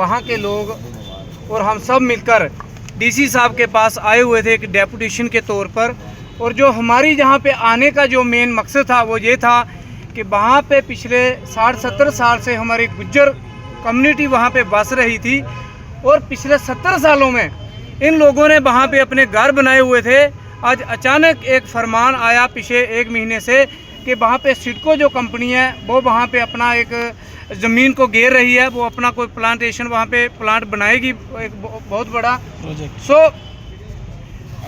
वहाँ के लोग और हम सब मिलकर डीसी साहब के पास आए हुए थे एक डेपुटेशन के तौर पर। और जो हमारी जहाँ पे आने का जो मेन मकसद था वो ये था कि वहाँ पे पिछले 60-70 साल से हमारी गुज्जर कम्युनिटी वहाँ पे बस रही थी और पिछले 70 सालों में इन लोगों ने वहाँ पे अपने घर बनाए हुए थे। आज अचानक एक फरमान आया पिछले 1 महीने से कि वहाँ पे सिडको जो कंपनी है वो वहाँ पे अपना एक ज़मीन को घेर रही है, वो अपना कोई प्लांटेशन वहाँ पे प्लांट बनाएगी एक बहुत बड़ा प्रोजेक्ट।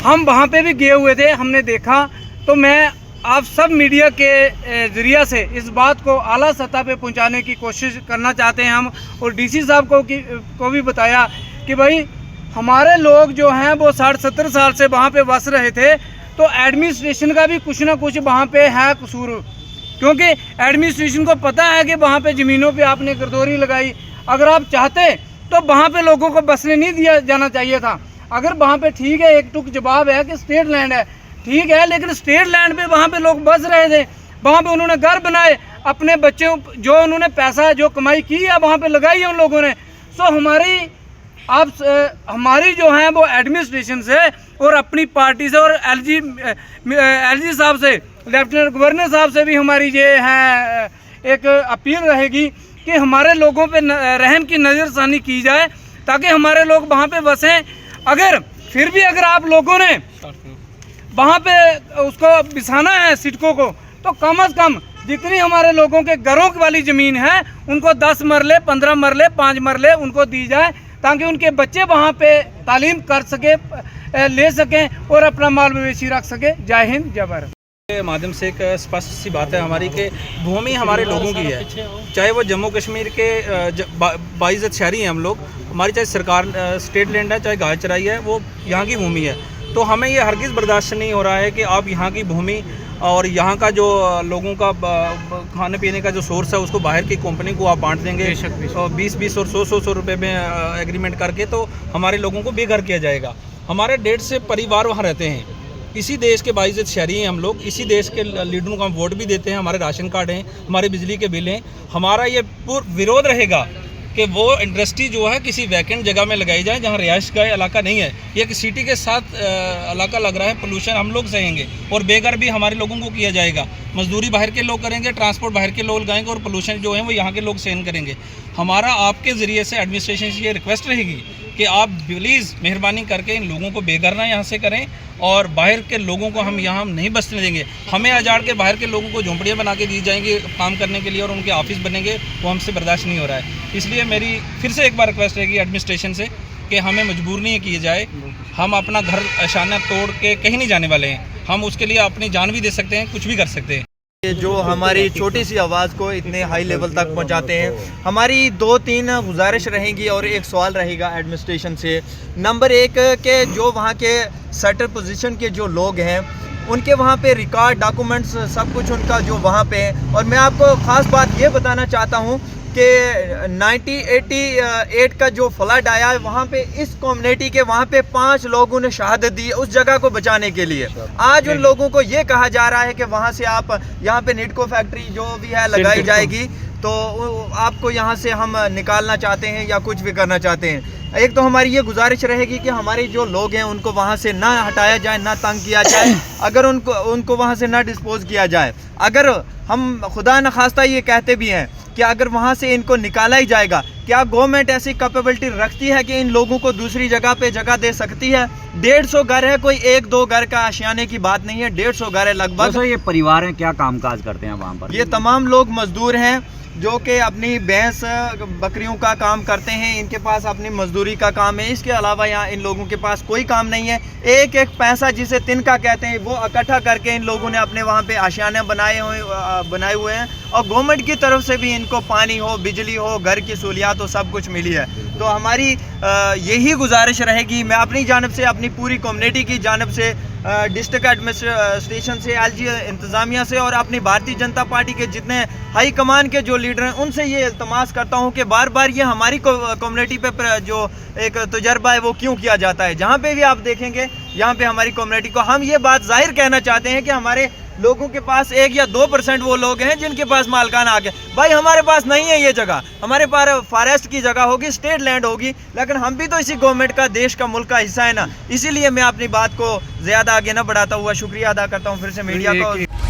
हम वहाँ पे भी गए हुए थे, हमने देखा। तो मैं आप सब मीडिया के ज़रिया से इस बात को आला सतह पे पहुँचाने की कोशिश करना चाहते हैं हम, और डीसी साहब को भी बताया कि भाई हमारे लोग जो हैं वो 60-70 साल से वहाँ पे बस रहे थे, तो एडमिनिस्ट्रेशन का भी कुछ ना कुछ वहाँ पे है कसूर, क्योंकि एडमिनिस्ट्रेशन को पता है कि वहाँ पे ज़मीनों पे आपने गर्दौरी लगाई। अगर आप चाहते तो वहाँ पे लोगों को बसने नहीं दिया जाना चाहिए था। अगर वहाँ पे ठीक है, एक टुक जवाब है कि स्टेट लैंड है, ठीक है, लेकिन स्टेट लैंड पे वहाँ पे लोग बस रहे थे, वहाँ पे उन्होंने घर बनाए, अपने बच्चों जो उन्होंने पैसा जो कमाई की है वहाँ पे लगाई है उन लोगों ने। सो हमारी जो है वो एडमिनिस्ट्रेशन से और अपनी पार्टी से और एलजी साहब से, लेफ्टिनेंट गवर्नर साहब से भी हमारी ये है एक अपील रहेगी कि हमारे लोगों पे रहम की नज़रसानी की जाए ताकि हमारे लोग वहाँ पे बसें। अगर फिर भी अगर आप लोगों ने वहाँ पे उसको बिछाना है सिडको को, तो कम से कम जितनी हमारे लोगों के घरों वाली ज़मीन है उनको 10 मरले, 15 मरले, 5 मरले उनको दी जाए ताकि उनके बच्चे वहाँ पे तालीम कर सके, ले सकें और अपना माल मवेशी रख सके। जय हिंद, जय भारत। के माध्यम से एक स्पष्ट सी बात है हमारी कि भूमि हमारे लोगों की है, चाहे वो जम्मू कश्मीर के बाइज़्ज़त शहरी हैं हम लोग, हमारी चाहे सरकार स्टेट लैंड है चाहे गाय चराई है, वो यहाँ की भूमि है। तो हमें ये हरगिज़ बर्दाश्त नहीं हो रहा है कि आप यहाँ की भूमि और यहाँ का जो लोगों का खाने पीने का जो सोर्स है उसको बाहर की कंपनी को आप बांट देंगे 20-20 और 100-100 रुपये में एग्रीमेंट करके, तो हमारे लोगों को बेघर किया जाएगा। हमारे 150 परिवार वहाँ रहते हैं, इसी देश के बाइज़्ज़त शहरी हैं हम लोग, इसी देश के लीडरों को हम वोट भी देते हैं, हमारे राशन कार्ड हैं, हमारे बिजली के बिल हैं। हमारा ये पूरा विरोध रहेगा कि वो इंडस्ट्री जो है किसी वैकेंट जगह में लगाई जाए जहाँ रिहाइश का इलाका नहीं है। ये एक सिटी के साथ इलाका लग रहा है, पोल्यूशन हम लोग सहेंगे और बेघर भी हमारे लोगों को किया जाएगा। मजदूरी बाहर के लोग करेंगे, ट्रांसपोर्ट बाहर के लोग लगाएंगे और पोल्यूशन जो है वो यहाँ के लोग सहन करेंगे। हमारा आपके ज़रिए से एडमिनिस्ट्रेशन से ये रिक्वेस्ट रहेगी कि आप प्लीज़ मेहरबानी करके इन लोगों को बेघर ना यहाँ से करें और बाहर के लोगों को हम यहाँ नहीं बसने देंगे। हमें अजाड़ के बाहर के लोगों को झोंपड़ियाँ बना के दी जाएंगी काम करने के लिए और उनके ऑफिस बनेंगे, वो हमसे बर्दाश्त नहीं हो रहा है। इसलिए मेरी फिर से एक बार रिक्वेस्ट रहेगी एडमिनिस्ट्रेशन से कि हमें मजबूर नहीं किए जाए। हम अपना घर अशाना तोड़ के कहीं नहीं जाने वाले हैं, हम उसके लिए अपनी जान भी दे सकते हैं, कुछ भी कर सकते हैं। जो हमारी छोटी सी आवाज़ को इतने हाई लेवल तक पहुंचाते हैं, हमारी 2-3 गुजारिश रहेंगी और एक सवाल रहेगा एडमिनिस्ट्रेशन से। नंबर 1 के जो वहाँ के सर्टेन पोजीशन के जो लोग हैं उनके वहाँ पे रिकॉर्ड डॉक्यूमेंट्स सब कुछ उनका जो वहाँ पे है। और मैं आपको ख़ास बात ये बताना चाहता हूँ कि 1988 का जो फ्लड आया है वहाँ पे इस कम्युनिटी के वहाँ पे 5 लोगों ने शहादत दी उस जगह को बचाने के लिए। आज उन लोगों को ये कहा जा रहा है कि वहाँ से आप यहाँ पे निटको फैक्ट्री जो भी है लगाई जाएगी, तो आपको यहाँ से हम निकालना चाहते हैं या कुछ भी करना चाहते हैं। एक तो हमारी ये गुजारिश रहेगी कि हमारे जो लोग हैं उनको वहाँ से ना हटाया जाए, ना तंग किया जाए, अगर उनको वहाँ से ना डिस्पोज किया जाए। अगर हम खुदा न खास्ता ये कहते भी हैं कि अगर वहाँ से इनको निकाला ही जाएगा, क्या गवर्नमेंट ऐसी कैपेबिलिटी रखती है कि इन लोगों को दूसरी जगह पे जगह दे सकती है? 150 घर है, कोई 1-2 घर का आशियाने की बात नहीं है, 150 घर है लगभग। ये परिवार हैं, क्या कामकाज करते हैं वहाँ पर? ये तमाम लोग मजदूर हैं जो कि अपनी भैंस बकरियों का काम करते हैं, इनके पास अपनी मजदूरी का काम है। इसके अलावा यहाँ इन लोगों के पास कोई काम नहीं है। एक एक पैसा जिसे तिनका कहते हैं वो इकट्ठा करके इन लोगों ने अपने वहाँ पे आशियाने बनाए हुए हैं और गवर्नमेंट की तरफ से भी इनको पानी हो, बिजली हो, घर की सहूलियात हो, सब कुछ मिली है। तो हमारी यही गुजारिश रहेगी, मैं अपनी जानब से, अपनी पूरी कम्युनिटी की जानब से, डिस्ट्रिक्ट एडमिनिस्ट्रेशन से, एलजी इंतज़ामिया से और अपनी भारतीय जनता पार्टी के जितने हाई कमान के जो लीडर हैं उनसे ये इल्तमास करता हूँ कि बार बार ये हमारी कम्युनिटी पे जो एक तजर्बा है वो क्यों किया जाता है। जहाँ पे भी आप देखेंगे यहाँ पे हमारी कम्युनिटी को हम ये बात जाहिर कहना चाहते हैं कि हमारे लोगों के पास 1 या 2% वो लोग हैं जिनके पास मालकाना हक है। भाई हमारे पास नहीं है ये जगह, हमारे पास फॉरेस्ट की जगह होगी, स्टेट लैंड होगी, लेकिन हम भी तो इसी गवर्नमेंट का, देश का, मुल्क का हिस्सा है ना। इसीलिए मैं अपनी बात को ज़्यादा आगे ना बढ़ाता हुआ शुक्रिया अदा करता हूँ फिर से मीडिया को।